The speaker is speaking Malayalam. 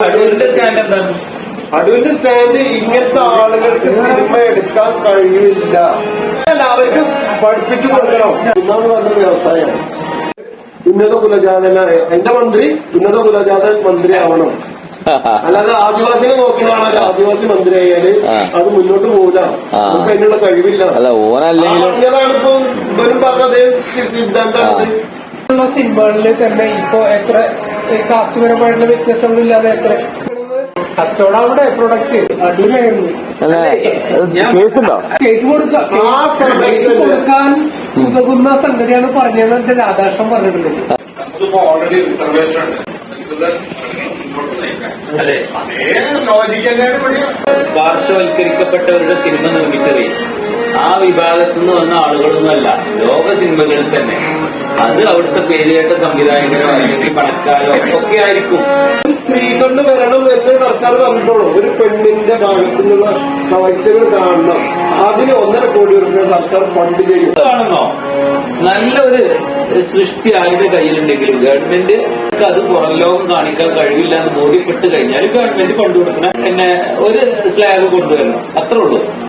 അടൂരിന്റെ സ്റ്റാൻഡ് എന്താണ്? അടൂരിന്റെ സ്റ്റാൻഡ് ഇങ്ങനത്തെ ആളുകൾക്ക് സിനിമ എടുക്കാൻ കഴിയില്ല. എല്ലാവർക്കും പഠിപ്പിച്ചു കൊടുക്കണം. ഒന്നാമത് പറഞ്ഞ വ്യവസായമാണ്. ഉന്നത കുലജാതന എന്റെ മന്ത്രി ഉന്നത കുലജാതൻ മന്ത്രി ആവണം. അല്ലാതെ ആദിവാസിനെ നോക്കണ ആദിവാസി മന്ത്രി ആയാല് അത് മുന്നോട്ട് പോകില്ല. നമുക്ക് അതിനുള്ള കഴിവില്ല. അതാണ് ഇപ്പൊ ഇവരും പറഞ്ഞത് സിദ്ധാന്താണ്. സിനിമകളിൽ തന്നെ ഇപ്പൊ എത്ര കാസ്റ്റുപരമായിട്ടുള്ള വ്യത്യാസങ്ങളില്ലാതെ എത്ര കച്ചവടം അവിടെ പ്രൊഡക്റ്റ് അടിപൊളിയായിരുന്നു. കേസ് കൊടുക്കാൻ ഉതകുന്ന സംഗതിയാണ് പറഞ്ഞതെന്ന് രാധാകൃഷ്ണൻ പറഞ്ഞിട്ടുണ്ട്. ഓൾറെഡി റിസർവേഷൻ ഉണ്ട്. അതെ, പാർശ്വവൽക്കരിക്കപ്പെട്ടവരുടെ സിനിമ നിർമ്മിച്ചത് ആ വിഭാഗത്തുനിന്ന് വന്ന ആളുകളൊന്നുമല്ല, ലോക സിനിമകളിൽ തന്നെ. അത് അവിടുത്തെ പേരുകേട്ട സംവിധായകരോ അല്ലെങ്കിൽ പണക്കാരോ ഒക്കെ ആയിരിക്കും. സ്ത്രീകളിൽ വരണം എന്ന് സർക്കാർ പറഞ്ഞിട്ടുള്ളൂ. ഒരു പെണ്ണിന്റെ ഭാഗത്തു നിന്നുള്ള കാഴ്ചകൾ കാണണം. അതിന് 1.5 കോടി രൂപ സർക്കാർ ഫണ്ട് ചെയ്യും. കാണുന്നോ? നല്ലൊരു സൃഷ്ടി ആരുടെ കയ്യിലുണ്ടെങ്കിലും ഗവൺമെന്റ് അത് പുറം ലോകം കാണിക്കാൻ കഴിവില്ല എന്ന് ബോധ്യപ്പെട്ട് കഴിഞ്ഞാൽ ഗവൺമെന്റ് കൊണ്ടുകൊടുക്കണം. പിന്നെ ഒരു സ്ലാബ് കൊണ്ടുവരണം, അത്രേ ഉള്ളൂ.